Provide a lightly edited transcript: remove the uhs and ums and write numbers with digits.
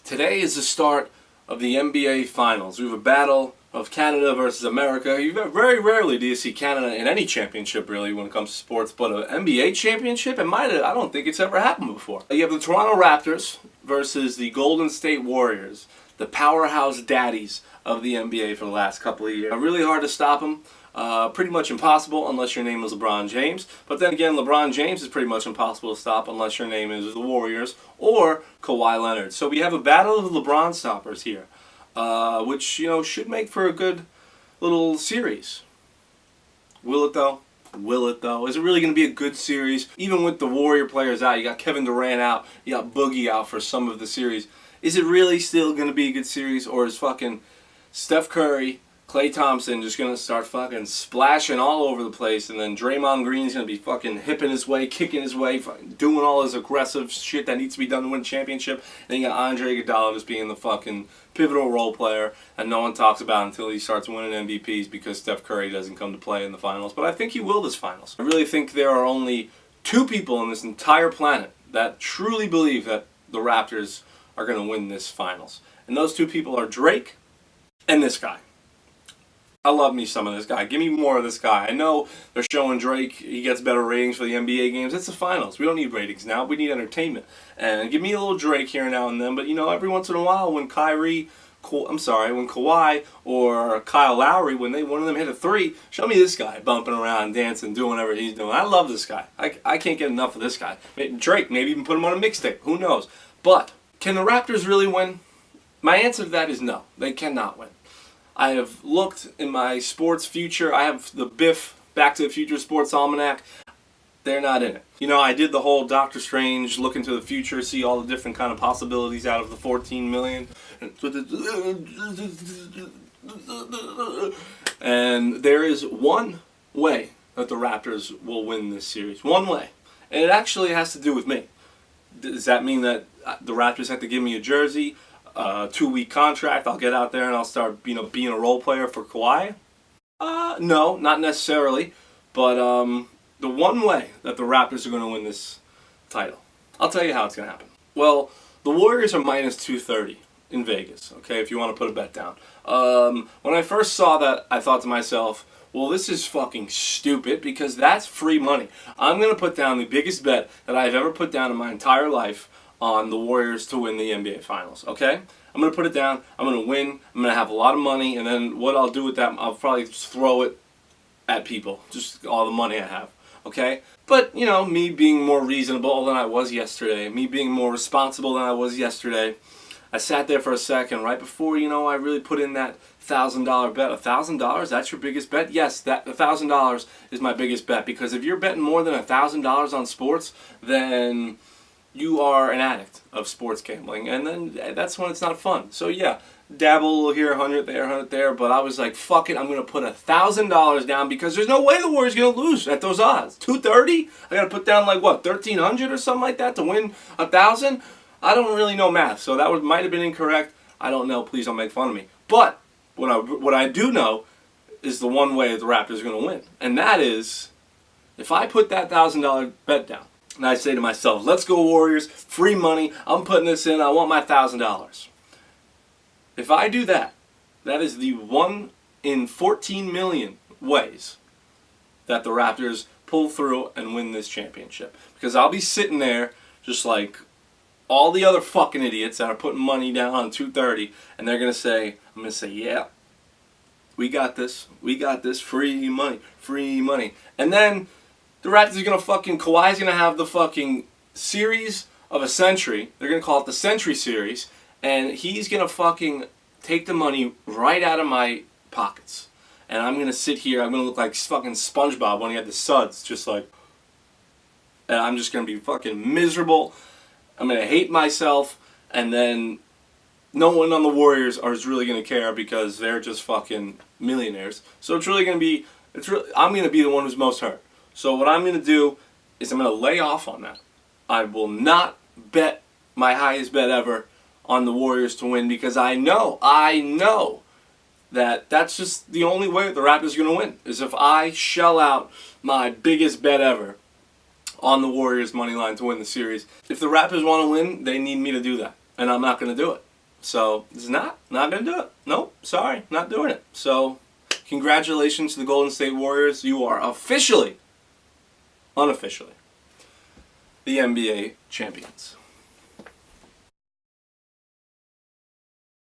Today is the start of the NBA Finals. We have a battle of Canada versus America. Very rarely do you see Canada in any championship, really, when it comes to sports. But an NBA championship, I don't think it's ever happened before. You have the Toronto Raptors versus the Golden State Warriors, the powerhouse daddies of the NBA for the last couple of years. Really hard to stop them. Pretty much impossible unless your name is LeBron James. But then again, LeBron James is pretty much impossible to stop unless your name is the Warriors or Kawhi Leonard. So we have a battle of the LeBron stoppers here, which should make for a good little series. Will it though? Will it though? Is it really going to be a good series? Even with the Warrior players out, you got Kevin Durant out, you got Boogie out for some of the series. Is it really still going to be a good series, or is fucking Steph Curry, Klay Thompson just going to start fucking splashing all over the place, and then Draymond Green's going to be fucking hipping his way, kicking his way, doing all his aggressive shit that needs to be done to win a championship, and then you got Andre Iguodala just being the fucking pivotal role player, and no one talks about until he starts winning MVPs because Steph Curry doesn't come to play in the finals. But I think he will this finals. I really think there are only two people on this entire planet that truly believe that the Raptors are going to win this finals. And those two people are Drake and this guy. I love me some of this guy. Give me more of this guy. I know they're showing Drake, he gets better ratings for the NBA games. It's the finals. We don't need ratings now. We need entertainment. And give me a little Drake here and now and then. But, every once in a while when Kawhi or Kyle Lowry, when one of them hit a three, show me this guy bumping around, dancing, doing whatever he's doing. I love this guy. I can't get enough of this guy. Drake, maybe even put him on a mixtape. Who knows? But can the Raptors really win? My answer to that is no. They cannot win. I have looked in my sports future. I have the Biff Back to the Future Sports Almanac. They're not in it. I did the whole Doctor Strange look into the future, see all the different kind of possibilities out of the 14 million. And there is one way that the Raptors will win this series. One way. And it actually has to do with me. Does that mean that the Raptors have to give me a jersey? 2-week contract, I'll get out there and I'll start being a role player for Kawhi? No, not necessarily. But the one way that the Raptors are going to win this title, I'll tell you how it's going to happen. Well, the Warriors are minus 230 in Vegas, okay, if you want to put a bet down. When I first saw that, I thought to myself, well, this is fucking stupid because that's free money. I'm going to put down the biggest bet that I've ever put down in my entire life on the Warriors to win the NBA Finals, okay? I'm going to put it down. I'm going to win. I'm going to have a lot of money, and then what I'll do with that, I'll probably just throw it at people, just all the money I have, okay? But, me being more reasonable than I was yesterday, me being more responsible than I was yesterday, I sat there for a second right before, I really put in that $1,000 bet. $1,000, that's your biggest bet? Yes, that $1,000 is my biggest bet, because if you're betting more than $1,000 on sports, then you are an addict of sports gambling, and then that's when it's not fun. So yeah, dabble a little here, 100 there, 100 there, but I was like, fuck it, I'm going to put $1,000 down because there's no way the Warriors going to lose at those odds. 230? I got to put down like what, 1,300 or something like that to win 1,000? I don't really know math, so that might have been incorrect. I don't know, please don't make fun of me. But what I do know is the one way that the Raptors are going to win, and that is if I put that $1,000 bet down, and I say to myself, let's go Warriors, free money, I'm putting this in, I want my $1,000. If I do that, that is the 1 in 14 million ways that the Raptors pull through and win this championship. Because I'll be sitting there just like all the other fucking idiots that are putting money down on 230, and they're going to say, I'm going to say, yeah, we got this, free money. And then the Raptors are going to Kawhi's going to have the fucking series of a century. They're going to call it the Century Series. And he's going to fucking take the money right out of my pockets. And I'm going to sit here. I'm going to look like fucking SpongeBob when he had the suds. Just like, and I'm just going to be fucking miserable. I'm going to hate myself. And then no one on the Warriors is really going to care because they're just fucking millionaires. So it's really going to be, I'm going to be the one who's most hurt. So what I'm going to do is I'm going to lay off on that. I will not bet my highest bet ever on the Warriors to win because I know that that's just the only way the Raptors are going to win, is if I shell out my biggest bet ever on the Warriors money line to win the series. If the Raptors want to win, they need me to do that, and I'm not going to do it. So it's not gonna do it. Nope, sorry, not doing it. So congratulations to the Golden State Warriors. You are officially, unofficially, the NBA champions.